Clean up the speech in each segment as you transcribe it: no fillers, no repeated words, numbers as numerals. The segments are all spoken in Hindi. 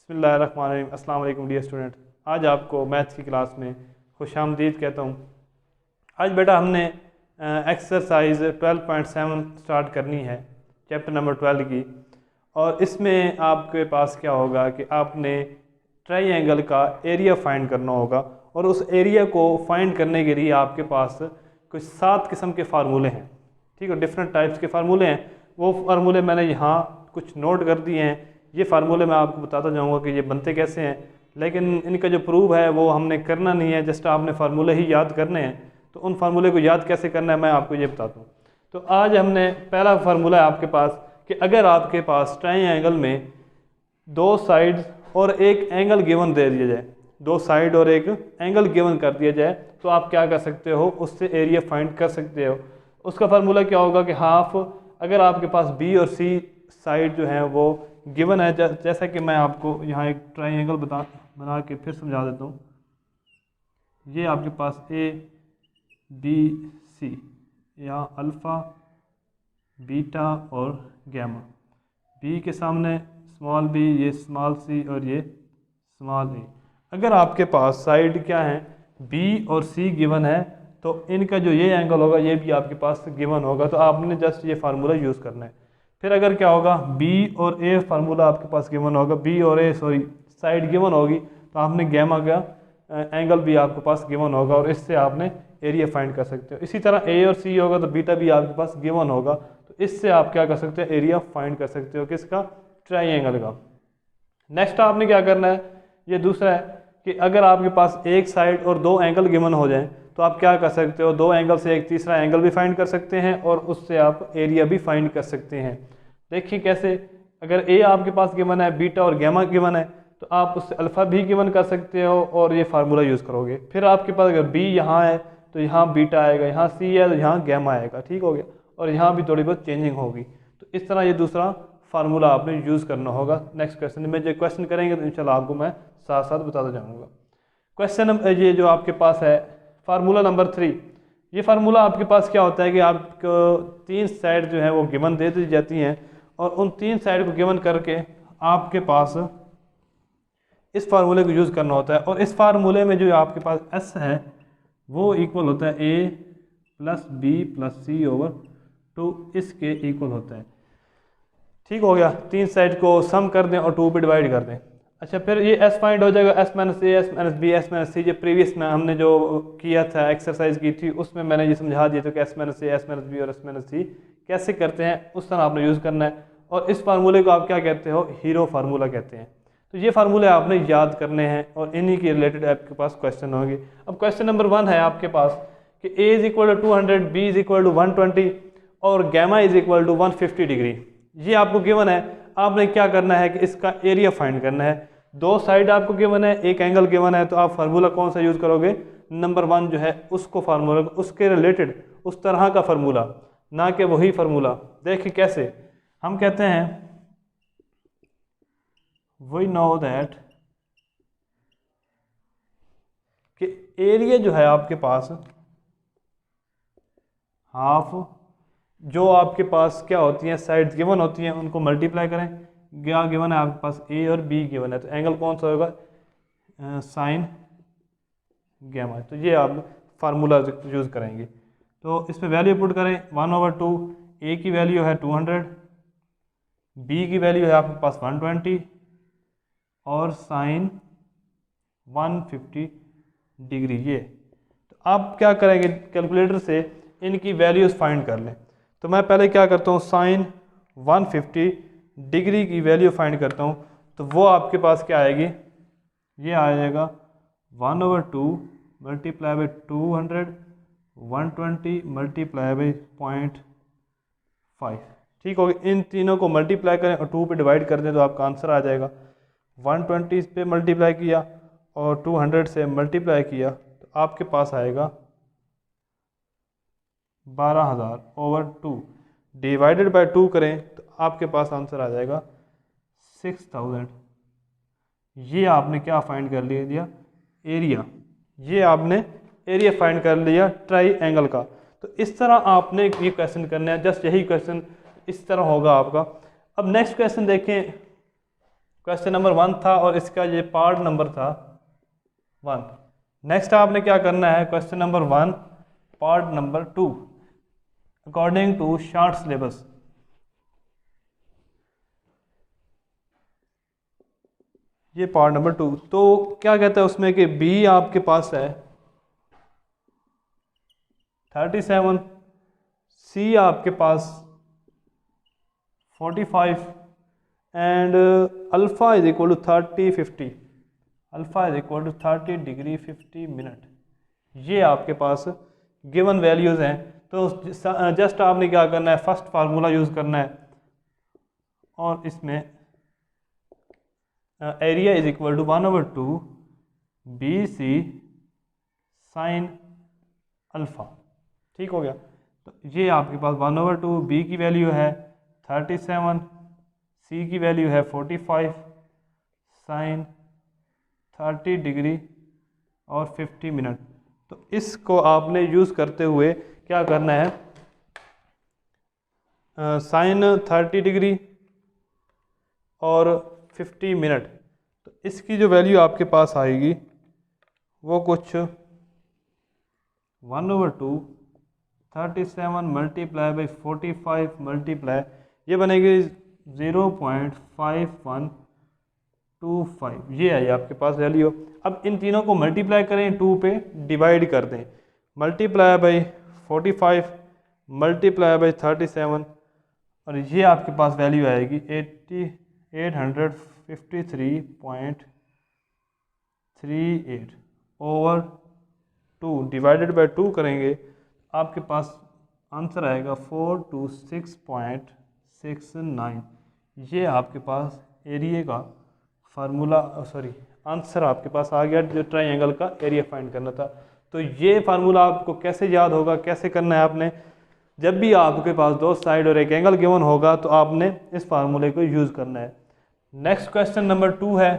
बिस्मिल्लाहिर्रहमानिर्रहीम। अस्सलाम वालेकुम डियर स्टूडेंट। आज आपको मैथ्स की क्लास में खुशामदीद कहता हूँ। आज बेटा हमने एक्सरसाइज 12.7 स्टार्ट करनी है, चैप्टर नंबर 12 की। और इसमें आपके पास क्या होगा कि आपने ट्राइंगल का एरिया फाइंड करना होगा, और उस एरिया को फाइंड करने के लिए आपके पास कुछ 7 किस्म के फार्मूले हैं। ठीक है, डिफरेंट टाइप्स के फार्मूले हैं। वो फार्मूले मैंने यहाँ कुछ नोट कर दिए हैं। ये फार्मूले मैं आपको बताता जाऊँगा कि ये बनते कैसे हैं, लेकिन इनका जो प्रूफ है वो हमने करना नहीं है, जस्ट आपने फार्मूले ही याद करने हैं। तो उन फार्मूले को याद कैसे करना है मैं आपको ये बताता हूँ। तो आज हमने पहला फार्मूला है आपके पास कि अगर आपके पास ट्राइंगल में दो साइड्स और एक एंगल गिवन दे दिया जाए, दो साइड और एक एंगल गिवन कर दिया जाए, तो आप क्या कर सकते हो, उससे एरिया फाइंड कर सकते हो। उसका फार्मूला क्या होगा कि हाफ, अगर आपके पास बी और सी साइड जो है वो गिवन है, जैसा कि मैं आपको यहाँ एक ट्राइंगल बना के फिर समझा देता हूँ। ये आपके पास ए बी सी, यहाँ अल्फ़ा बीटा और गैमा, बी के सामने स्मॉल बी, ये स्मॉल सी और ये स्मॉल ए। अगर आपके पास साइड क्या है, बी और सी गिवन है, तो इनका जो ये एंगल होगा ये भी आपके पास गिवन होगा। तो आपने जस्ट ये फार्मूला यूज़ करना है। फिर अगर क्या होगा, बी और ए फार्मूला आपके पास गिवन होगा, बी और ए साइड गिवन होगी, तो आपने गैमा का एंगल भी आपके पास गिवन होगा, और इससे आपने एरिया फाइंड कर सकते हो। इसी तरह ए और सी होगा तो बीटा भी आपके पास गिवन होगा, तो इससे आप क्या कर सकते हो, एरिया फाइंड कर सकते हो। किसका? ट्राइंगल का। नेक्स्ट आपने क्या करना है, ये दूसरा है कि अगर आपके पास एक साइड और दो एंगल गिवन हो जाएं, तो आप क्या कर सकते हो, दो एंगल से एक तीसरा एंगल भी फाइंड कर सकते हैं, और उससे आप एरिया भी फाइंड कर सकते हैं। देखिए कैसे, अगर ए आपके पास गिवन है, बीटा और गैमा गिवन है, तो आप उससे अल्फ़ा भी गिवन कर सकते हो और ये फार्मूला यूज़ करोगे। फिर आपके पास अगर बी यहाँ है तो यहाँ बीटा आएगा, यहाँ सी है तो यहाँ गैमा आएगा। ठीक हो गया, और यहाँ भी थोड़ी बहुत चेंजिंग होगी। तो इस तरह ये दूसरा फार्मूला आपने यूज़ करना होगा। नेक्स्ट क्वेश्चन में जो क्वेश्चन करेंगे तो इंशाल्लाह आपको मैं साथ साथ बताता जाऊँगा। क्वेश्चन ये जो आपके पास है फार्मूला नंबर 3, ये फार्मूला आपके पास क्या होता है कि आपको 3 साइड जो है वो गिवन दे दी जाती हैं, और उन 3 साइड को गिवन करके आपके पास इस फार्मूले को यूज़ करना होता है। और इस फार्मूले में जो आपके पास एस है वो इक्वल होता है ए plus B plus C over 2, इसके इक्वल होता है। ठीक हो गया, 3 साइड को सम कर दें और 2 पे डिवाइड कर दें। अच्छा, फिर ये एस फाइंड हो जाएगा, S minus A, S minus B, S minus C. जो प्रीवियस में हमने जो किया था, एक्सरसाइज की थी, उसमें मैंने ये समझा दिया था कि S minus A, S minus B और एस माइनस सी कैसे करते हैं, उस तरह आपने यूज़ करना है। और इस फार्मूले को आप क्या कहते हो, हीरो फार्मूला कहते हैं। तो ये फार्मूले आपने याद करने हैं, और इन्हीं के रिलेटेड आपके पास क्वेश्चन होंगे। अब क्वेश्चन नंबर 1 है आपके पास कि A is equal to 200, B is equal to 120 और gamma is equal to 150 degree. ये आपको गिवन है। आपने क्या करना है कि इसका एरिया फाइंड करना है। दो साइड आपको गिवन है, एक एंगल गिवन है, तो आप फार्मूला कौन सा यूज़ करोगे, नंबर 1 जो है उसको फार्मूला, उसके रिलेटेड उस तरह का फार्मूला, ना कि वही फार्मूला। देखिए कैसे हम कहते हैं, वी नो दैट कि एरिया जो है आपके पास हाफ, जो आपके पास क्या होती हैं, साइड्स गिवन होती हैं, उनको मल्टीप्लाई करें। क्या गिवन है आपके पास, ए और बी गिवन है, तो एंगल कौन सा होगा, साइन गैमा। तो ये आप फार्मूला यूज़ करेंगे। तो इसमें वैल्यू पुट करें, 1/2, ए की वैल्यू है 200, बी की वैल्यू है आपके पास 120 और साइन 150 डिग्री। ये तो आप क्या करेंगे, कैलकुलेटर से इनकी वैल्यूज़ फाइंड कर लें। तो मैं पहले क्या करता हूँ, साइन 150 डिग्री की वैल्यू फाइंड करता हूँ। तो वो आपके पास क्या आएगी, ये आ जाएगा 1/2 मल्टीप्लाई बाई 200, 120 मल्टीप्लाई बाई 0.5। ठीक हो गया, इन तीनों को मल्टीप्लाई करें और 2 पे डिवाइड कर दें तो आपका आंसर आ जाएगा। 120 पे मल्टीप्लाई किया और 200 से मल्टीप्लाई किया तो आपके पास आएगा 12,000/2। डिवाइडेड बाय 2 करें तो आपके पास आंसर आ जाएगा 6,000। ये आपने क्या फाइंड कर लिया, एरिया। ये आपने एरिया फाइंड कर लिया ट्राइंगल का। तो इस तरह आपने ये क्वेश्चन करना है, जस्ट यही क्वेश्चन इस तरह होगा आपका। अब नेक्स्ट क्वेश्चन देखें, क्वेश्चन नंबर 1 था और इसका ये पार्ट नंबर था 1। नेक्स्ट आपने क्या करना है, question number 1 part number 2 according to short syllabus. ये पार्ट नंबर 2, तो क्या कहता है उसमें कि बी आपके पास है 37, सी आपके पास 45 and alpha is equal to 30 alpha is equal to 30 degree 50 minute. ये आपके पास गिवन वैल्यूज़ हैं। तो जस्ट आपने क्या करना है, फर्स्ट फार्मूला यूज़ करना है और इसमें area is equal to 1/2 B C sine alpha. ठीक हो गया। तो ये आपके पास 1/2 बी की वैल्यू है 37, सी की वैल्यू है 45 साइन 30 डिग्री और 50 मिनट। तो इसको आपने यूज़ करते हुए क्या करना है, साइन 30 डिग्री और 50 मिनट। तो इसकी जो वैल्यू आपके पास आएगी वो कुछ 1/2 37 मल्टीप्लाई बाई 45 मल्टीप्लाई, ये बनेगी 0.5125। ये है आपके पास वैल्यू। अब इन तीनों को मल्टीप्लाई करें, 2 पे डिवाइड कर दें, मल्टीप्लाई बाई 45 मल्टीप्लाई बाई 37 और ये आपके पास वैल्यू आएगी 853.38 ओवर 2 डिवाइडेड बाई 2 करेंगे, आपके पास आंसर आएगा 426.69। ये आपके पास एरिया का फार्मूला, आंसर आपके पास आ गया जो ट्राइंगल का एरिया फाइंड करना था। तो ये फार्मूला आपको कैसे याद होगा, कैसे करना है आपने, जब भी आपके पास दो साइड और एक एंगल गिवन होगा तो आपने इस फार्मूले को यूज़ करना है। नेक्स्ट क्वेश्चन नंबर 2 है।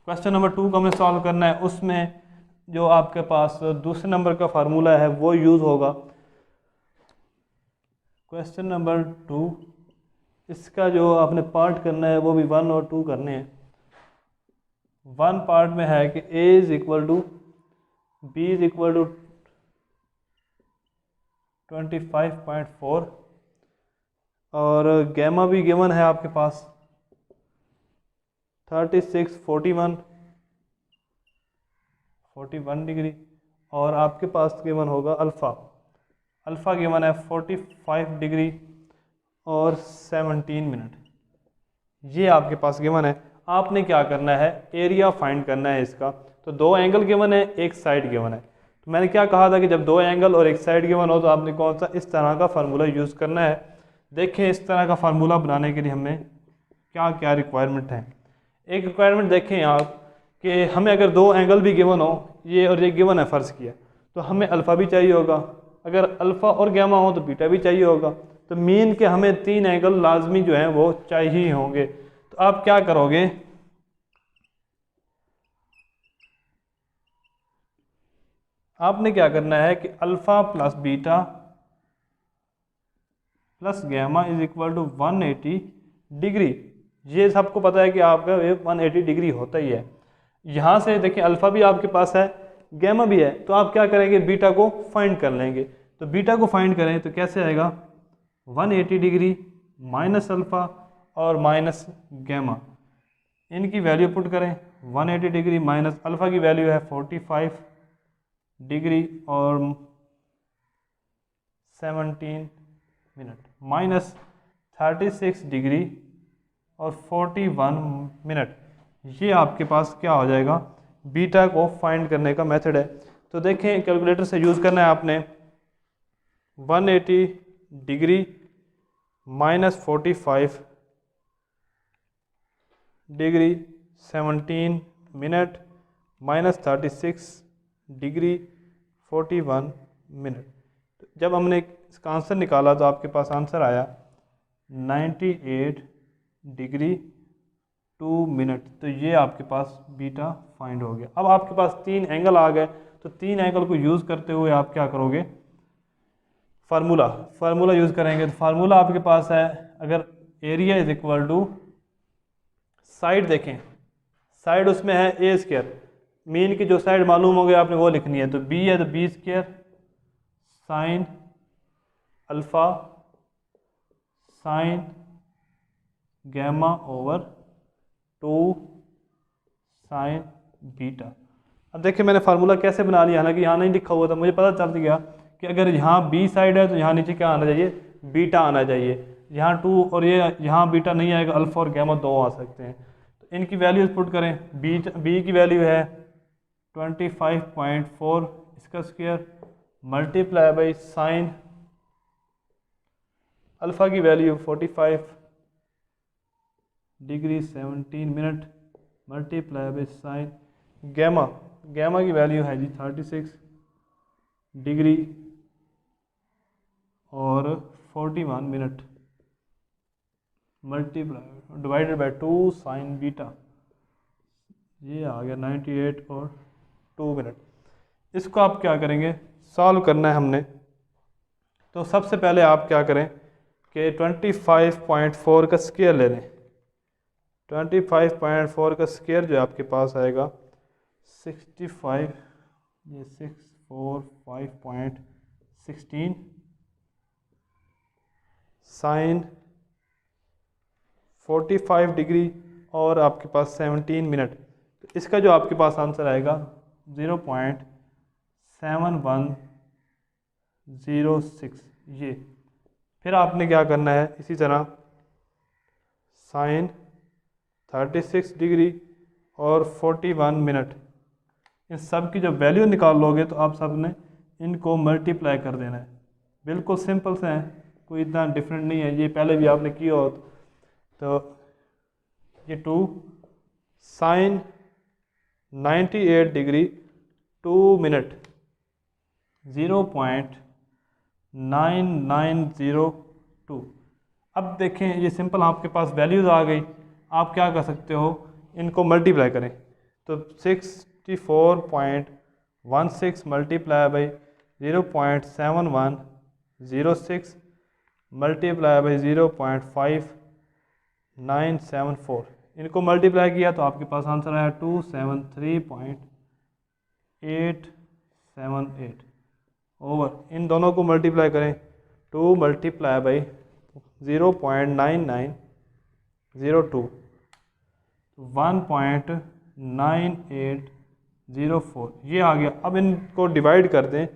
क्वेश्चन नंबर 2 को हमें सॉल्व करना है। उसमें जो आपके पास दूसरे नंबर का फार्मूला है वो यूज़ होगा। क्वेश्चन नंबर 2, इसका जो आपने पार्ट करना है वो भी 1 और 2 करने हैं। 1 पार्ट में है कि a is equal to B is equal to 25.4 और गैमा भी गिवन है आपके पास 36 41 डिग्री और आपके पास गिवन होगा अल्फ़ा गिवन है 45 डिग्री और 17 मिनट। ये आपके पास गिवन है। आपने क्या करना है, एरिया फाइंड करना है इसका। तो दो एंगल गिवन है, एक साइड गिवन है। तो मैंने क्या कहा था कि जब दो एंगल और एक साइड गिवन हो तो आपने कौन सा इस तरह का फार्मूला यूज़ करना है। देखें इस तरह का फार्मूला बनाने के लिए हमें क्या क्या रिक्वायरमेंट है। एक रिक्वायरमेंट देखें आप कि हमें अगर दो एंगल भी गिवन हो, ये और ये गिवन है फ़र्ज़ किया, तो हमें अल्फ़ा भी चाहिए होगा, अगर अल्फ़ा और गैमा हो तो बीटा भी चाहिए होगा। तो मीन के हमें 3 एंगल लाजमी जो हैं वो चाहिए होंगे। तो आप क्या करोगे, आपने क्या करना है कि alpha plus beta plus gamma is equal to 180 degree. ये सबको पता है कि आपका वेव 180 डिग्री होता ही है। यहाँ से देखिए अल्फ़ा भी आपके पास है, गैमा भी है, तो आप क्या करेंगे, बीटा को फाइंड कर लेंगे। तो बीटा को फाइंड करें तो कैसे आएगा, 180 डिग्री माइनस अल्फ़ा और माइनस गैमा, इनकी वैल्यू पुट करें। 180 डिग्री माइनस अल्फ़ा की वैल्यू है 45 डिग्री और 17 मिनट माइनस 36 डिग्री और 41 मिनट। ये आपके पास क्या हो जाएगा, बीटा को फाइंड करने का मेथड है। तो देखें कैलकुलेटर से यूज़ करना है आपने। 180 degree minus 45 degree 17 minute minus 36 degree 41 minute. तो जब हमने इसका आंसर निकाला तो आपके पास आंसर आया 98 डिग्री 2 मिनट। तो ये आपके पास बीटा फाइंड हो गया। अब आपके पास 3 एंगल आ गए, तो 3 एंगल को यूज़ करते हुए आप क्या करोगे, फार्मूला यूज़ करेंगे। तो फार्मूला आपके पास है, अगर area is equal to side देखें, साइड उसमें है ए स्क्वायर, मीन की जो साइड मालूम हो गया आपने वो लिखनी है। तो बी है तो B square sine alpha sine gamma over 2 sine beta. अब देखिए मैंने फार्मूला कैसे बना लिया, हालांकि यहाँ नहीं लिखा हुआ था, मुझे पता चल गया कि अगर यहाँ बी साइड है तो यहाँ नीचे क्या आना चाहिए, बीटा आना चाहिए। यहाँ 2 और ये यहाँ बीटा नहीं आएगा, अल्फ़ा और गैमा दो आ सकते हैं। तो इनकी वैल्यूज पुट करें, बी की वैल्यू है 25.4 इसका square multiply by sine alpha की value 45 degree 17 minute multiply by sine gamma, gamma की वैल्यू है जी 36 डिग्री और 41 minute multiply divided by 2 sine beta, ये आ गया 98 और 2 मिनट। इसको आप क्या करेंगे, सॉल्व करना है हमने। तो सबसे पहले आप क्या करें कि 25.4 का स्क्वायर ले लें। 25.4 का स्क्वायर जो आपके पास आएगा 65, ये 645.16 साइन 45 डिग्री और आपके पास 17 मिनट। तो इसका जो आपके पास आंसर आएगा 0.7106 ये। फिर आपने क्या करना है, इसी तरह साइन 36 डिग्री और 41 मिनट, इन सब की जब वैल्यू निकाल लोगे तो आप सब ने इनको मल्टीप्लाई कर देना है। बिल्कुल सिंपल से हैं, कोई इतना डिफरेंट नहीं है, ये पहले भी आपने किया हो। तो ये 2 साइन 98 डिग्री 2 मिनट 0.9902। अब देखें ये सिंपल आपके पास वैल्यूज़ आ गई, आप क्या कर सकते हो, इनको मल्टीप्लाई करें। तो 64.16 मल्टीप्लाई बाई 0.7106 मल्टीप्लाई बाई 0.5974, इनको मल्टीप्लाई किया तो आपके पास आंसर आया 273.878 ओवर, इन दोनों को मल्टीप्लाई करें 2 मल्टीप्लाई बाई 0.9902 1.9804 ये आ गया। अब इनको डिवाइड कर दें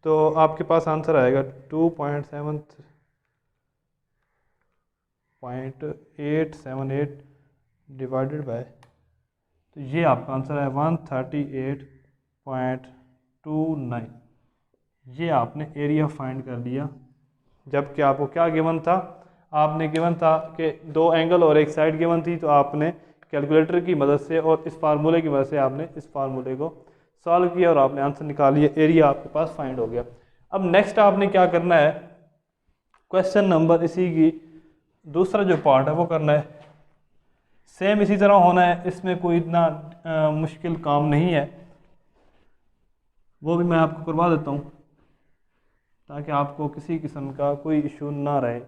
तो आपके पास आंसर आएगा 2.878 डिवाइडेड बाय, तो ये आपका आंसर है 138.29। ये आपने एरिया फाइंड कर लिया। जबकि आपको क्या गिवन था, आपने गिवन था कि 2 एंगल और एक साइड गिवन थी, तो आपने कैलकुलेटर की मदद से और इस फार्मूले की मदद से आपने इस फार्मूले को सॉल्व किया और आपने आंसर निकाल लिया, एरिया आपके पास फाइंड हो गया। अब नेक्स्ट आपने क्या करना है, क्वेश्चन नंबर इसी की दूसरा जो पार्ट है वो करना है। सेम इसी तरह होना है, इसमें कोई इतना मुश्किल काम नहीं है, वो भी मैं आपको करवा देता हूँ ताकि आपको किसी किस्म का कोई इशू ना रहे।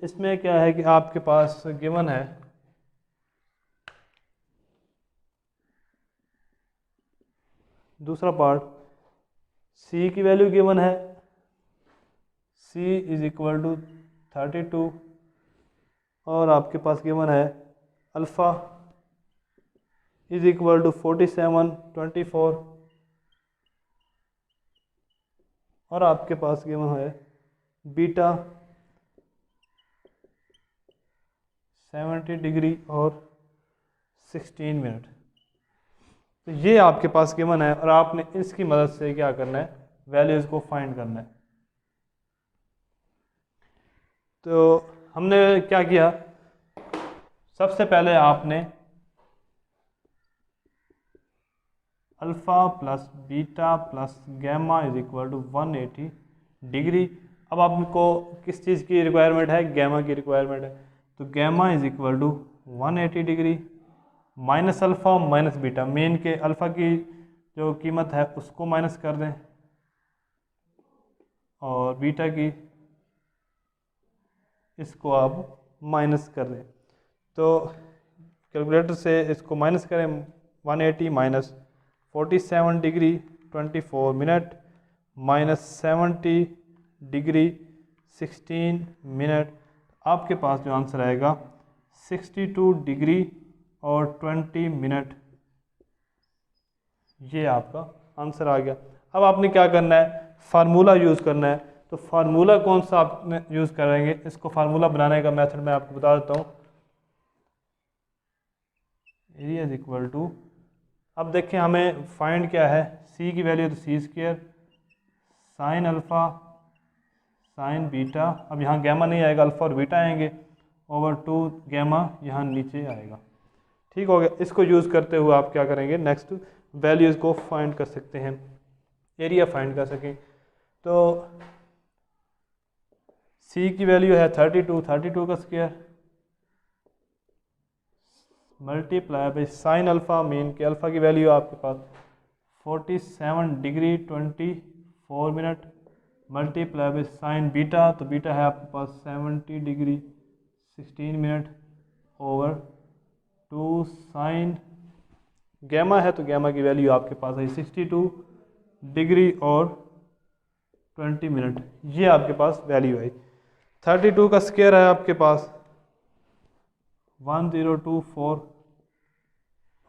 इसमें क्या है कि आपके पास गिवन है दूसरा पार्ट, सी की वैल्यू गिवन है, सी इज इक्वल टू 32 और आपके पास गिवन है अल्फ़ा इज इक्वल टू 47.24 और आपके पास गिवन है बीटा 70 डिग्री और 16 मिनट। तो ये आपके पास गिवन है और आपने इसकी मदद से क्या करना है, वैल्यूज़ को फाइंड करना है। तो हमने क्या किया, सबसे पहले आपने alpha plus beta plus gamma is equal to 180 degree. अब आपको किस चीज़ की रिक्वायरमेंट है, गैमा की रिक्वायरमेंट है, तो gamma is equal to 180 degree minus alpha minus beta, मेन के अल्फ़ा की जो कीमत है उसको माइनस कर दें और बीटा की इसको आप माइनस कर दें। तो कैलकुलेटर से इसको माइनस करें, 180 minus 47 degree 24 minute minus 70 degree 16 minute, आपके पास जो आंसर आएगा 62 डिग्री और 20 मिनट, ये आपका आंसर आ गया। अब आपने क्या करना है, फार्मूला यूज़ करना है। तो फार्मूला कौन सा आप यूज़ करेंगे, इसको फार्मूला बनाने का मेथड मैं आपको बता देता हूँ। एरिया इज इक्वल टू, अब देखें हमें फाइंड क्या है, सी की वैल्यू तो C square sine alpha sine beta, अब यहाँ गैमा नहीं आएगा, अल्फ़ा और बीटा आएंगे, ओवर 2 गैमा यहाँ नीचे आएगा। ठीक हो गया। इसको यूज़ करते हुए आप क्या करेंगे, नेक्स्ट वैल्यूज़ को फाइंड कर सकते हैं, एरिया फाइंड कर सकें। तो सी की वैल्यू है 32, 32 का square multiply by sine alpha, mean के अल्फ़ा की वैल्यू आपके पास 47 degree 24 minute multiply by sine beta, तो बीटा है आपके पास 70 degree 16 minute over 2 sine gamma है, तो गैमा की वैल्यू आपके पास है 62 डिग्री और 20 मिनट, ये आपके पास वैल्यू आई। 32 का स्क्वायर है आपके पास 1024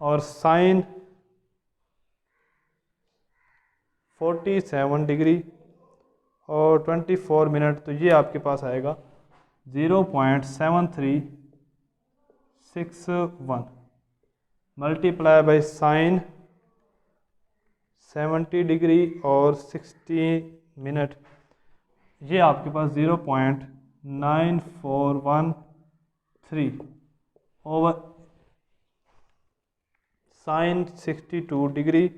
और साइन 47 डिग्री और 24 मिनट, तो ये आपके पास आएगा 0.7361 मल्टीप्लाई बाई साइन 70 डिग्री और 60 मिनट, ये आपके पास 0.9413 ओवर साइन 62 डिग्री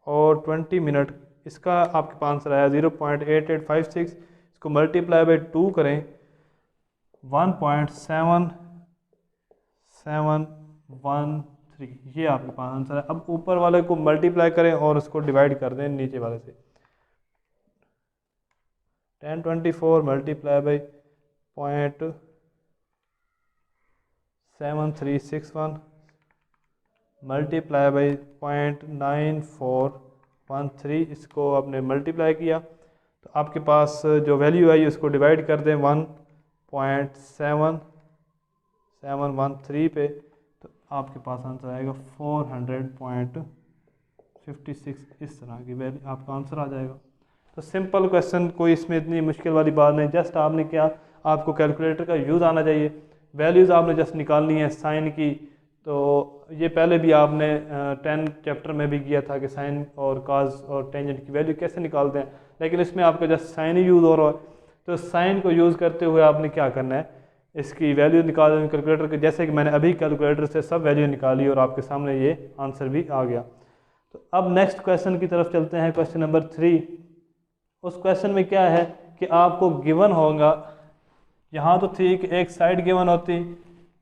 और 20 मिनट, इसका आपके पास आंसर आया 0.8856। इसको मल्टीप्लाई बाई 2 करें 1.7713, ये आपके पास आंसर है। अब ऊपर वाले को मल्टीप्लाई करें और उसको डिवाइड कर दें नीचे वाले से, 1024 मल्टीप्लाई बाई 0.7361 मल्टीप्लाई बाई 0.9413, इसको आपने मल्टीप्लाई किया तो आपके पास जो वैल्यू आई उसको डिवाइड कर दें 1.7713 पे, तो आपके पास आंसर आएगा 400.56, इस तरह की वैल्यू आपका आंसर आ जाएगा। तो सिंपल क्वेश्चन, कोई इसमें इतनी मुश्किल वाली बात नहीं, जस्ट आपने क्या, आपको कैलकुलेटर का यूज़ आना चाहिए, वैल्यूज़ आपने जस्ट निकालनी है साइन की। तो ये पहले भी आपने 10 चैप्टर में भी किया था कि साइन और काज और टेंजेंट की वैल्यू कैसे निकालते हैं, लेकिन इसमें आपका जस्ट साइन ही यूज़ हो रहा है। तो साइन को यूज़ करते हुए आपने क्या करना है, इसकी वैल्यू निकाल कैलकुलेटर के, जैसे कि मैंने अभी कैलकुलेटर से सब वैल्यू निकाली और आपके सामने ये आंसर भी आ गया। तो अब नेक्स्ट क्वेश्चन की तरफ चलते हैं, क्वेश्चन नंबर 3। उस क्वेश्चन में क्या है कि आपको गिवन होगा, यहाँ तो थी कि एक साइड गिवन होती,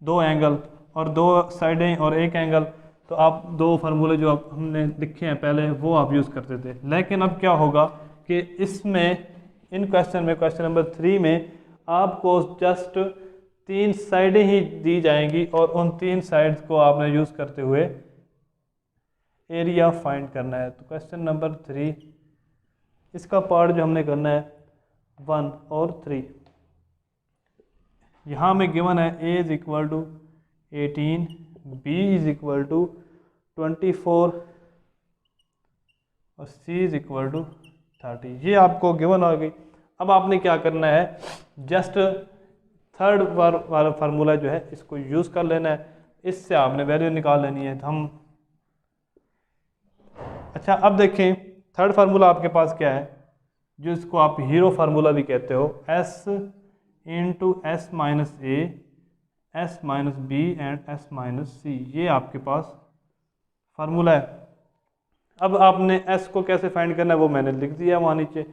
2 एंगल और 2 साइडें और 1 एंगल, तो आप 2 फार्मूले जो आप हमने लिखे हैं पहले वो आप यूज़ करते थे। लेकिन अब क्या होगा कि इसमें इन क्वेश्चन में, क्वेश्चन नंबर 3 में आपको जस्ट 3 साइडें ही दी जाएंगी और उन 3 साइड्स को आपने यूज़ करते हुए एरिया फाइंड करना है। तो क्वेश्चन नंबर 3, इसका पार्ट जो हमने करना है 1 और 3, यहाँ में गिवन है a is equal to 18, b is equal to 24 और c इज इक्वल टू 30, ये आपको गिवन हो गई। अब आपने क्या करना है, जस्ट थर्ड वाला फार्मूला जो है इसको यूज़ कर लेना है, इससे आपने वैल्यू निकाल लेनी है। तो हम, अच्छा अब देखें थर्ड फार्मूला आपके पास क्या है, जो इसको आप हीरो फार्मूला भी कहते हो, s into S minus A, S minus B and S minus C, ये आपके पास फार्मूला है। अब आपने s को कैसे फाइंड करना है वो मैंने लिख दिया वहाँ नीचे।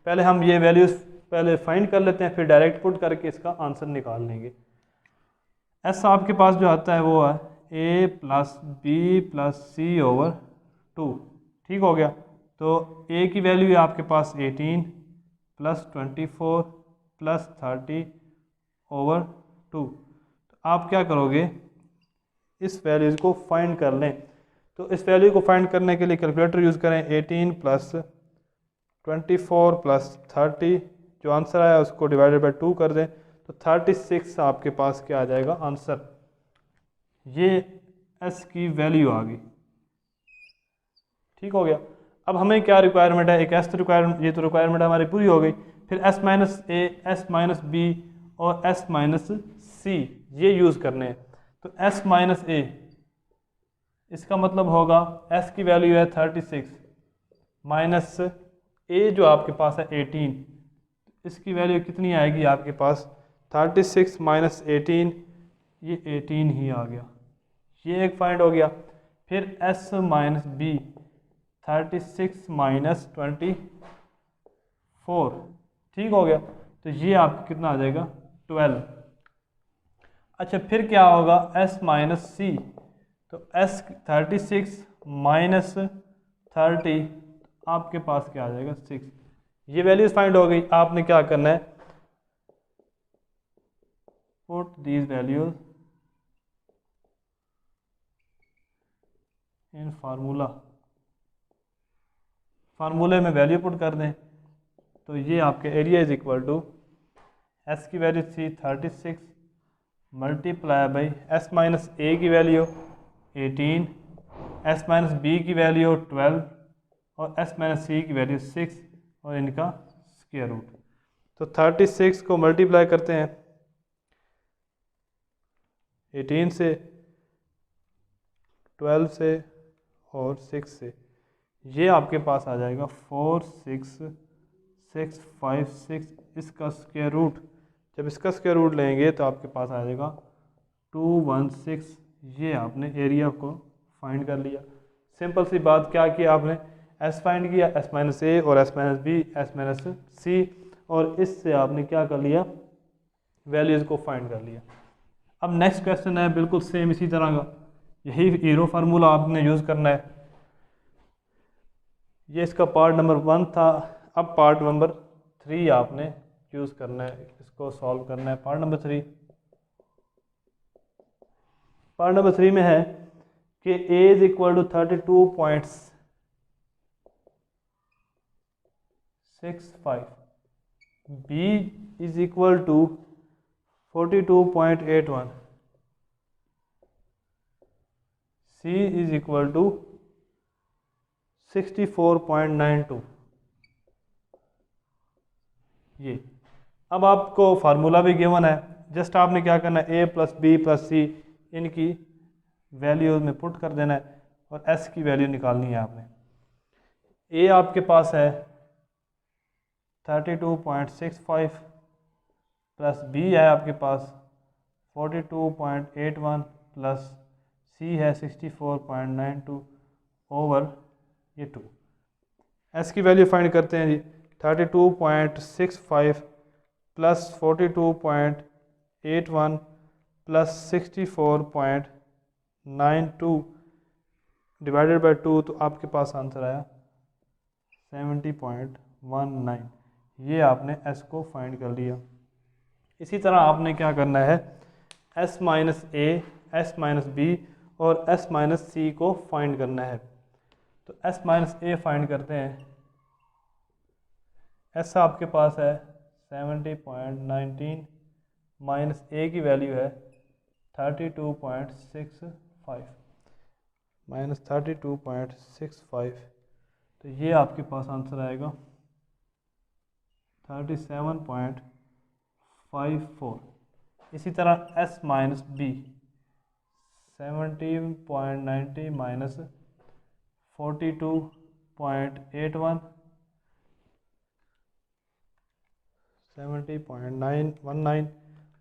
पहले हम ये वैल्यूज पहले फाइंड कर लेते हैं, फिर डायरेक्ट पुट करके इसका आंसर निकाल लेंगे। s आपके पास जो आता है वो है a plus B plus C over 2, ठीक हो गया। तो a की वैल्यू है आपके पास 18 प्लस 24 प्लस 30 ओवर 2। तो आप क्या करोगे, इस वैल्यूज़ को फाइंड कर लें। तो इस वैल्यू को फाइंड करने के लिए कैलकुलेटर यूज़ करें। 18 प्लस 24 प्लस 30, जो आंसर आया उसको डिवाइडेड बाई 2 कर दें तो 36 आपके पास क्या आ जाएगा आंसर। ये एस की वैल्यू आ गई। ठीक हो गया। अब हमें क्या रिक्वायरमेंट है, एक एस तो रिक्वायरमेंट, ये तो रिक्वायरमेंट हमारी पूरी हो गई। फिर S minus A, S minus B और एस माइनस सी ये यूज़ करने हैं। तो एस माइनस ए, इसका मतलब होगा एस की वैल्यू है 36 माइनस ए जो आपके पास है 18, इसकी वैल्यू कितनी आएगी आपके पास 36 माइनस 18, ये 18 ही आ गया। ये एक फाइंड हो गया। फिर एस माइनस बी 36 माइनस 24, ठीक हो गया। तो ये आपको कितना आ जाएगा 12। अच्छा फिर क्या होगा एस माइनस सी, तो एस 36 माइनस 30 आपके पास क्या आ जाएगा 6। ये वैल्यूज फाइंड हो गई। आपने क्या करना है, put these values in formula, फार्मूले में वैल्यू पुट कर दें। तो ये आपके area is equal to S की वैल्यू थी 36 multiply by S minus A की वैल्यू 18, एस माइनस बी की वैल्यू 12 और एस माइनस सी की वैल्यू 6 और इनका स्क्वायर रूट। तो 36 को मल्टीप्लाई करते हैं 18 से, 12 से और 6 से, ये आपके पास आ जाएगा 46656, इसका स्क्वायर रूट, जब इसका स्क्वायर रूट लेंगे तो आपके पास आ जाएगा 216। ये आपने एरिया को फाइंड कर लिया। सिंपल सी बात, क्या किया आपने, एस फाइंड किया, एस माइनस ए और S minus B, S minus C, और इससे आपने क्या कर लिया, वैल्यूज़ को फाइंड कर लिया। अब नेक्स्ट क्वेश्चन है बिल्कुल सेम इसी तरह का, यही हीरो फार्मूला आपने यूज़ करना है। ये इसका पार्ट नंबर 1 था। अब पार्ट नंबर 3 आपने यूज़ करना है, इसको सॉल्व करना है। पार्ट नंबर 3, पार्ट नंबर 3 में है कि a is equal to 32.65, b is equal to 42.81, c is equal to 64.92। ये अब आपको फार्मूला भी गिवन है, जस्ट आपने क्या करना है, a प्लस बी प्लस सी इनकी वैल्यूज में पुट कर देना है और s की वैल्यू निकालनी है आपने। a आपके पास है 32.65 प्लस b है आपके पास 42.81 प्लस c है 64.92 ओवर ये 2। s की वैल्यू फाइंड करते हैं जी, 32.65 प्लस 42.81 प्लस 64.92 डिवाइडेड बाई 2, तो आपके पास आंसर आया 70.19। ये आपने s को फाइंड कर लिया। इसी तरह आपने क्या करना है, s minus A, S minus B और s माइनस सी को फाइंड करना है। तो s माइनस ए फाइंड करते हैं। s आपके पास है 70.19 माइनस ए की वैल्यू है 32.65 माइनस 32.65, तो ये आपके पास आंसर आएगा 37.54। इसी तरह s minus B 17.90 minus 42.81 70.919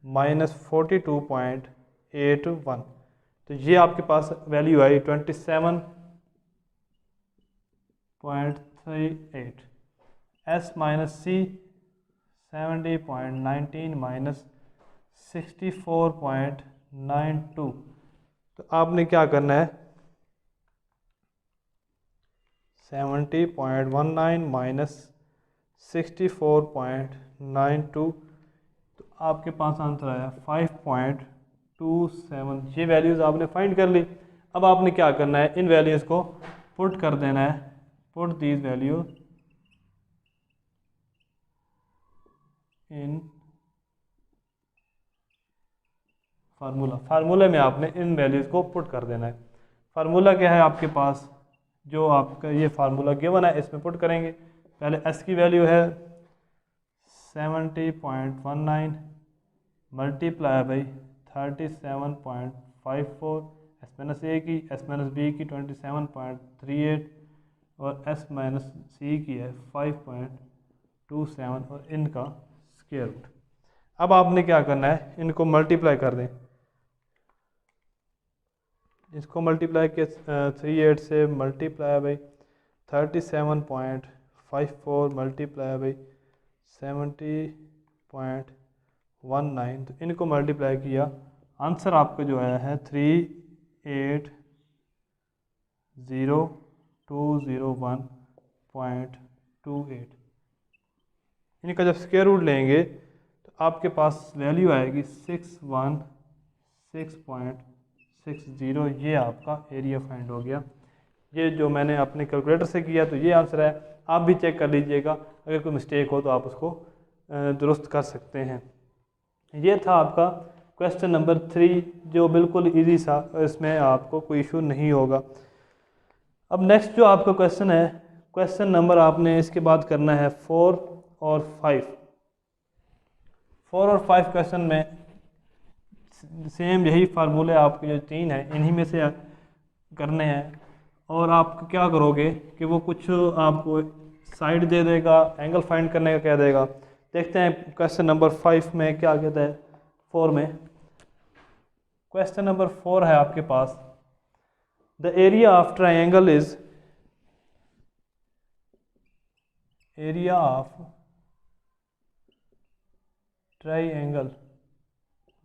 minus 42.81, तो ये आपके पास वैल्यू आई 27.38। s माइनस सी 70.19 माइनस 64.92, तो आपने क्या करना है 70.19 माइनस 64.92, तो आपके पास आंसर आया 5.28। 0.27 ये वैल्यूज़ आपने फाइंड कर ली। अब आपने क्या करना है, इन वैल्यूज़ को पुट कर देना है, पुट दीज वैल्यू इन फार्मूले में आपने इन वैल्यूज़ को पुट कर देना है। फार्मूला क्या है आपके पास, जो आपका ये फार्मूला गिवन है इसमें पुट करेंगे। पहले एस की वैल्यू है 70.19 multiply by 37.54, S minus A की, एस माइनस बी की 27.38 और एस माइनस सी की है 5.27 और इनका स्क्वायर रूट। अब आपने क्या करना है, इनको मल्टीप्लाई कर दें। इसको मल्टीप्लाई के 38 से मल्टीप्लाई बाई 37.54 मल्टीप्लाई बाई 70.19, तो इनको मल्टीप्लाई किया, आंसर आपका जो आया है 380,201.28। इनका जब स्क्वायर रूट लेंगे तो आपके पास वैल्यू आएगी 616.60। ये आपका एरिया फाइंड हो गया। ये जो मैंने अपने कैलकुलेटर से किया तो ये आंसर है। आप भी चेक कर लीजिएगा, अगर कोई मिस्टेक हो तो आप उसको दुरुस्त कर सकते हैं। ये था आपका क्वेश्चन नंबर 3, जो बिल्कुल इजी सा, इसमें आपको कोई इशू नहीं होगा। अब नेक्स्ट जो आपका क्वेश्चन है, क्वेश्चन नंबर आपने इसके बाद करना है 4 और 5। 4 और 5 क्वेश्चन में सेम यही फार्मूले आपके जो 3 हैं इन्हीं में से करने हैं। और आप क्या करोगे कि वो कुछ आपको साइड दे देगा, एंगल फाइंड करने का कह देगा। देखते हैं क्वेश्चन नंबर 5 में क्या कहता है। 4 में क्वेश्चन नंबर 4 है आपके पास, the area of triangle is, area of triangle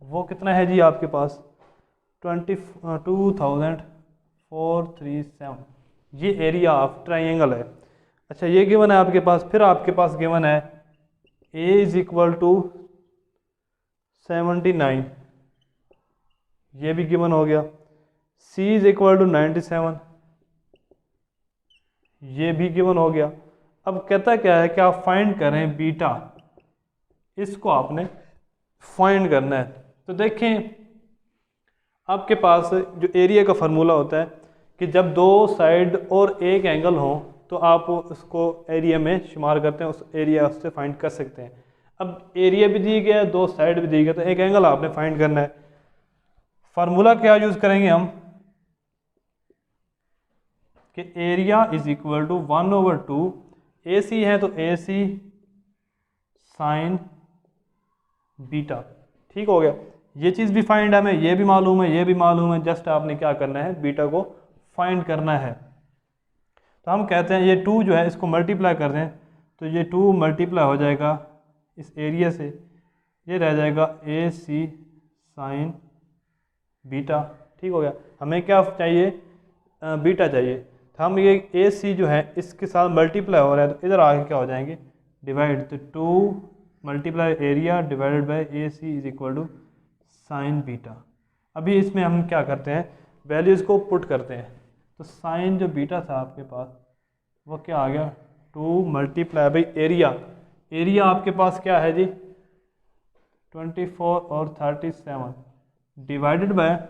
वो कितना है जी आपके पास 22,437। ये एरिया ऑफ ट्राइंगल है। अच्छा, ये गिवन है आपके पास। फिर आपके पास गिवन है a इज इक्वल टू 79, ये भी गिवन हो गया। c इज इक्वल टू 97, ये भी गिवन हो गया। अब कहता क्या है कि आप फाइंड करें बीटा, इसको आपने फाइंड करना है। तो देखें आपके पास जो एरिया का फार्मूला होता है कि जब दो साइड और एक एंगल हो तो आप उसको एरिया में शुमार करते हैं, उस एरिया से फाइंड कर सकते हैं। अब एरिया भी दी गया है, दो साइड भी दी गया, तो एक एंगल आपने फाइंड करना है। फार्मूला क्या यूज करेंगे हम कि एरिया इज इक्वल टू 1/2, ए सी है तो ए सी साइन बीटा। ठीक हो गया, ये चीज़ भी फाइंड है, हमें ये भी मालूम है, ये भी मालूम है। जस्ट आपने क्या करना है, बीटा को फाइंड करना है। तो हम कहते हैं ये 2 जो है इसको मल्टीप्लाई कर दें तो ये 2 मल्टीप्लाई हो जाएगा इस एरिया से, ये रह जाएगा ए सी साइन बीटा। ठीक हो गया, हमें क्या चाहिए, बीटा चाहिए। तो हम ये ए सी जो है इसके साथ मल्टीप्लाई हो रहा है तो इधर आगे क्या हो जाएंगे, डिवाइड। तो 2 multiply area divided by A C is equal to sine beta. अभी इसमें हम क्या करते हैं, वैल्यूज़ को पुट करते हैं। तो साइन जो बीटा था आपके पास वो क्या आ गया, 2 मल्टीप्लाई बाई एरिया। एरिया आपके पास क्या है जी 24 और 37 डिवाइडेड बाय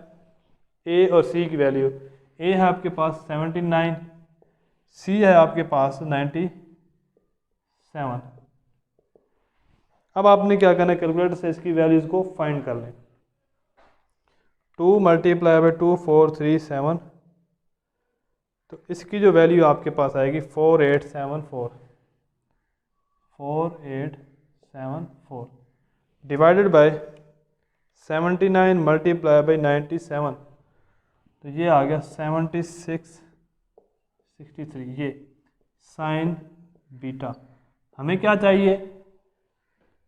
ए और सी की वैल्यू। ए है आपके पास 79, सी है आपके पास 97। अब आपने क्या करना है, कैलकुलेटर से इसकी वैल्यूज़ को फाइंड कर लें। 2 मल्टीप्लाई बाई 2437, तो इसकी जो वैल्यू आपके पास आएगी 4874 डिवाइडेड बाय 79 मल्टीप्लाई बाई 97, तो ये आ गया 7663। ये साइन बीटा, हमें क्या चाहिए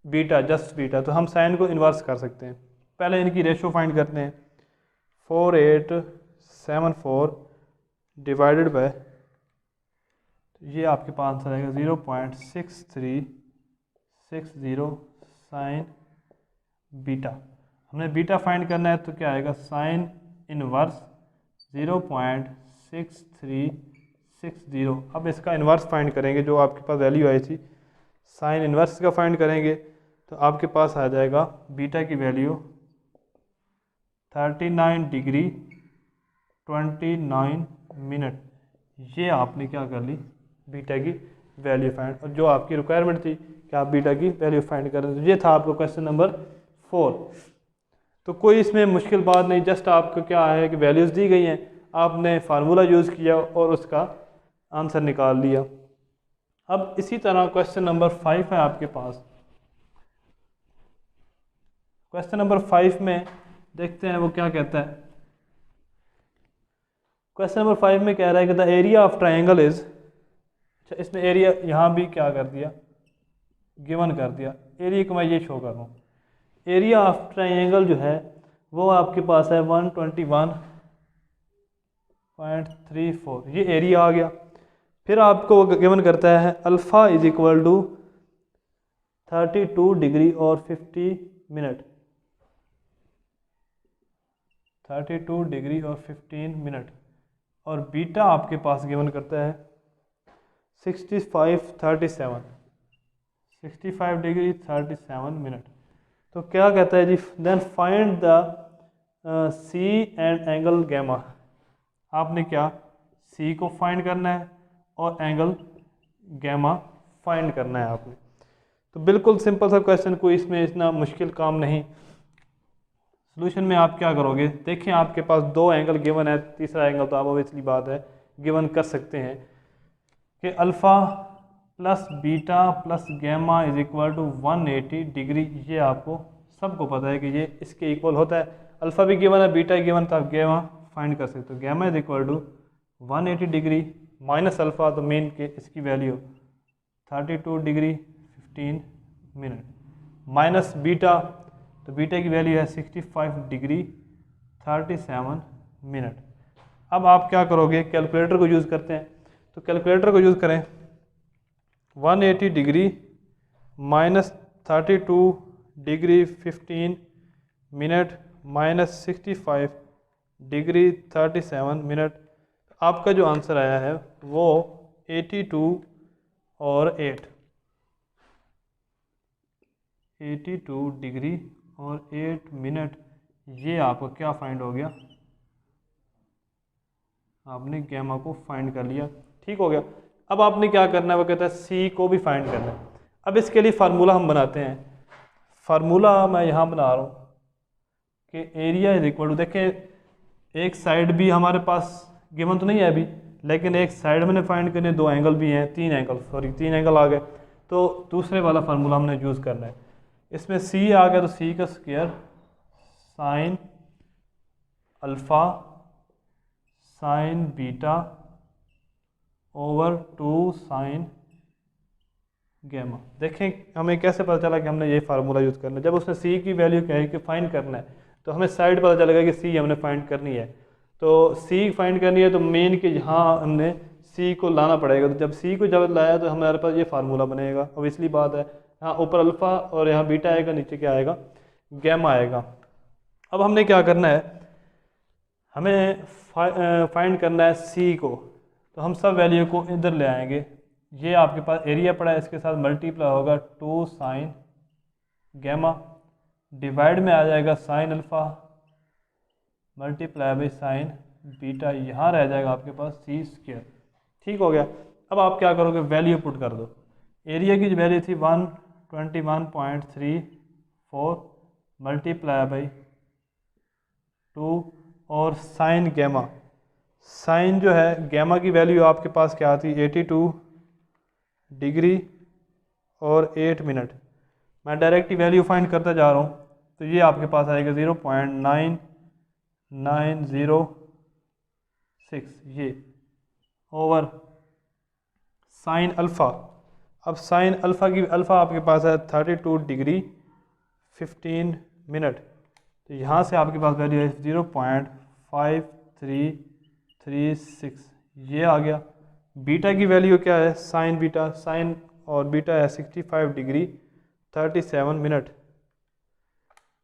बीटा, जस्ट बीटा। तो हम साइन को इन्वर्स कर सकते हैं। पहले इनकी रेशो फाइंड करते हैं। 4874 डिवाइडेड बाय, तो ये आपके पास आंसर आएगा 0.6360 साइन बीटा। हमने बीटा फाइंड करना है तो क्या आएगा, साइन इनवर्स 0.6360। अब इसका इन्वर्स फाइंड करेंगे, जो आपके पास वैल्यू आई थी साइन इन्वर्स का फाइंड करेंगे तो आपके पास आ जाएगा बीटा की वैल्यू 39 डिग्री 29 मिनट। ये आपने क्या कर ली, बीटा की वैल्यू फाइंड, और जो आपकी रिक्वायरमेंट थी कि आप बीटा की वैल्यू फाइंड करें, तो ये था आपको क्वेश्चन नंबर 4। तो कोई इसमें मुश्किल बात नहीं, जस्ट आपको क्या है कि वैल्यूज़ दी गई हैं, आपने फार्मूला यूज़ किया और उसका आंसर निकाल लिया। अब इसी तरह क्वेश्चन नंबर 5 है आपके पास। क्वेश्चन नंबर 5 में देखते हैं वो क्या कहता है। क्वेश्चन नंबर 5 में कह रहा है कि the area of triangle is, अच्छा इसने एरिया यहाँ भी क्या कर दिया, गिवन कर दिया। एरिया को मैं ये शो कर रहा हूँ। एरिया ऑफ ट्राइंगल जो है वो आपके पास है 121.34, ये एरिया आ गया। फिर आपको गिवन करता है alpha is equal to 32 degree और 50 मिनट, 32 डिग्री और 15 मिनट, और बीटा आपके पास गिवन करता है 65 डिग्री 37 मिनट। तो क्या कहता है जी, then find the C and angle gamma. आपने क्या सी को फाइंड करना है और एंगल गैमा फाइंड करना है आपने। तो बिल्कुल सिंपल सा क्वेश्चन, कोई इसमें इतना मुश्किल काम नहीं। सोल्यूशन में आप क्या करोगे, देखिए आपके पास दो एंगल गिवन है, तीसरा एंगल तो आप ऑब्वियसली बात है गिवन कर सकते हैं कि alpha plus beta plus gamma is equal to 180 degree. ये आपको सबको पता है कि ये इसके इक्वल होता है। अल्फ़ा भी गिवन है, बीटा गिवन, तो आप गैमा फाइंड कर सकते हो। Gamma is equal to 180 degree minus alpha, तो मेन के इसकी value 32 degree 15 minute, minus beta, तो बीटा की वैल्यू है 65 डिग्री 37 मिनट। अब आप क्या करोगे, कैलकुलेटर को यूज़ करते हैं, तो कैलकुलेटर को यूज़ करें। 180 degree minus 32 degree 15 minute minus 65 degree 37 minute, आपका जो आंसर आया है वो 82 और 82 डिग्री और 8 मिनट, ये आपका क्या फाइंड हो गया, आपने गैमा को फाइंड कर लिया। ठीक हो गया। अब आपने क्या करना है, वो कहता है सी को भी फाइंड करना है। अब इसके लिए फार्मूला हम बनाते हैं। फार्मूला मैं यहाँ बना रहा हूँ कि एरिया इज इक्वल टू, देखें एक साइड भी हमारे पास गिवन तो नहीं है अभी, लेकिन एक साइड मैंने फाइंड करने, दो एंगल भी हैं, तीन एंगल आ गए, तो दूसरे वाला फार्मूला हमने यूज़ करना है। इसमें सी आ गया तो सी का square sine alpha sine beta over 2 sine gamma. देखें हमें कैसे पता चला कि हमने ये फार्मूला यूज़ करना है। जब उसने सी की वैल्यू कही कि फाइंड करना है, तो हमें साइड पता चलेगा कि सी हमने फाइंड करनी है। तो सी फाइंड करनी है तो मेन के यहाँ हमने सी को लाना पड़ेगा। तो जब सी को जब लाया तो हमारे पास ये फार्मूला बनेगा। ऑब्वियसली बात है, यहाँ ऊपर अल्फ़ा और यहाँ बीटा आएगा, नीचे क्या आएगा, गैमा आएगा। अब हमने क्या करना है, हमें फाइंड करना है सी को, तो हम सब वैल्यू को इधर ले आएंगे। ये आपके पास एरिया पड़ा है, इसके साथ मल्टीप्लाई होगा 2 साइन गैमा, डिवाइड में आ जाएगा sine alpha multiply by sine beta, यहाँ रह जाएगा आपके पास सी स्क्वायर। ठीक हो गया। अब आप क्या करोगे, वैल्यू पुट कर दो। एरिया की जो वैल्यू थी 121.34 मल्टीप्लाई बाई 2 और साइन गैमा, साइन जो है गैमा की वैल्यू आपके पास क्या आती है 82 डिग्री और 8 मिनट। मैं डायरेक्ट ही वैल्यू फाइंड करता जा रहा हूँ, तो ये आपके पास आएगा 0.9906 ये ओवर साइन अल्फ़ा। अब साइन अल्फ़ा आपके पास है 32 डिग्री 15 मिनट, तो यहाँ से आपके पास वैल्यू है 0.5336, ये आ गया। बीटा की वैल्यू क्या है, साइन बीटा, साइन और बीटा है 65 डिग्री 37 मिनट,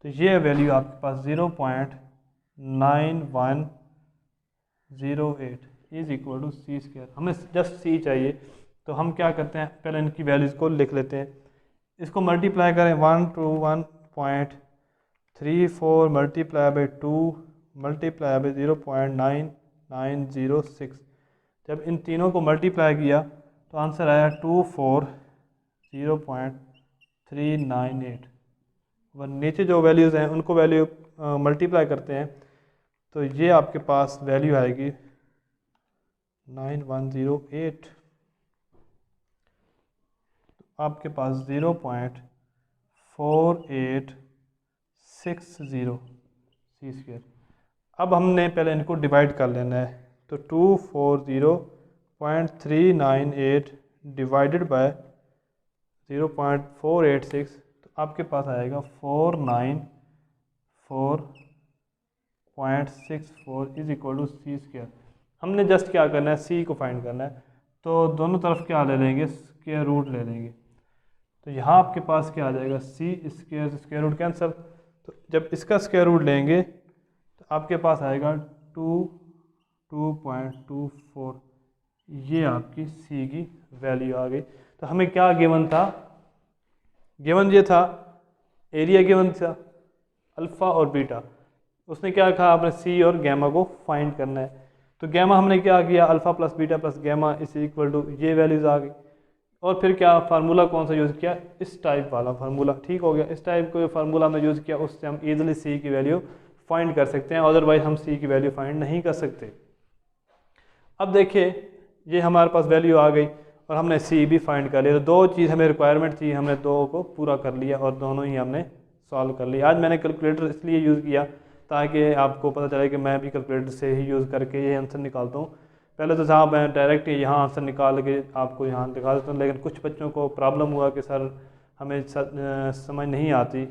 तो ये वैल्यू आपके पास 0.9108 is equal to C square. हमें जस्ट सी चाहिए, तो हम क्या करते हैं, पहले इनकी वैल्यूज़ को लिख लेते हैं। इसको मल्टीप्लाई करें 121.34 मल्टीप्लाई बाई 2 मल्टीप्लाई बाई 0.9906। जब इन तीनों को मल्टीप्लाई किया तो आंसर आया 240.398। वह नीचे जो वैल्यूज़ हैं उनको वैल्यू मल्टीप्लाई करते हैं तो ये आपके पास वैल्यू आएगी 9108। आपके पास 0.4860 सी स्क्वायर। अब हमने पहले इनको डिवाइड कर लेना है, तो 240.398 डिवाइडेड बाय 0.486, तो आपके पास आएगा 494.64 is equal to C square. हमने जस्ट क्या करना है, सी को फाइंड करना है, तो दोनों तरफ क्या ले लेंगे, स्क्वायर रूट ले लेंगे। तो यहाँ आपके पास क्या आ जाएगा, सी स्क्वायर स्क्वायर रूट कैंसिल, तो जब इसका स्क्वायर रूट लेंगे तो आपके पास आएगा 2.24। ये आपकी सी की वैल्यू आ गई। तो हमें क्या गिवन था, गिवन ये था एरिया गिवन था अल्फ़ा और बीटा। उसने क्या कहा, आपने सी और गैमा को फाइंड करना है। तो गैमा हमने क्या किया, alpha plus beta plus gamma is equal to ये वैल्यूज़ आ गई। और फिर क्या फार्मूला कौन सा यूज़ किया, इस टाइप वाला फार्मूला, ठीक हो गया। इस टाइप को फार्मूला हमने यूज़ किया, उससे हम ईजिली सी की वैल्यू फाइंड कर सकते हैं, अदरवाइज हम सी की वैल्यू फाइंड नहीं कर सकते। अब देखिए ये हमारे पास वैल्यू आ गई और हमने सी भी फाइंड कर लिया। तो दो चीज़ हमें रिक्वायरमेंट थी, हमने दो को पूरा कर लिया और दोनों ही हमने सॉल्व कर लिया। आज मैंने कैलकुलेटर इसलिए यूज़ किया ताकि आपको पता चले कि मैं भी कैलकुलेटर से ही यूज़ करके ये आंसर निकालता हूँ। पहले तो साहब मैं डायरेक्ट यहाँ आंसर निकाल के आपको यहाँ दिखा देता हूँ, लेकिन कुछ बच्चों को प्रॉब्लम हुआ कि सर हमें समझ नहीं आती,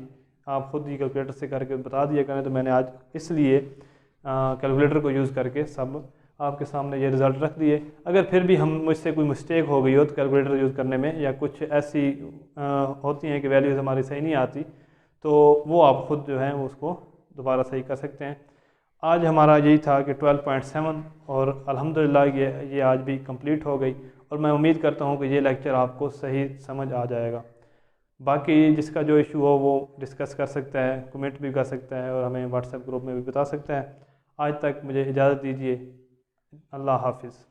आप खुद ही कैलकुलेटर से करके बता दिया करें। तो मैंने आज इसलिए कैलकुलेटर को यूज़ करके सब आपके सामने ये रिज़ल्ट रख दिए। अगर फिर भी हम मुझसे कोई मिस्टेक हो गई हो तो कैलकुलेटर यूज़ करने में, या कुछ ऐसी होती हैं कि वैल्यूज़ हमारी सही नहीं आती, तो वो आप खुद जो है उसको दोबारा सही कर सकते हैं। आज हमारा यही था कि 12.7 और अल्हम्दुलिल्लाह ये आज भी कंप्लीट हो गई, और मैं उम्मीद करता हूँ कि ये लेक्चर आपको सही समझ आ जाएगा। बाकी जिसका जो इशू हो वो डिस्कस कर सकता है, कमेंट भी कर सकता है और हमें व्हाट्सएप ग्रुप में भी बता सकता है। आज तक मुझे इजाज़त दीजिए। अल्लाह हाफिज़।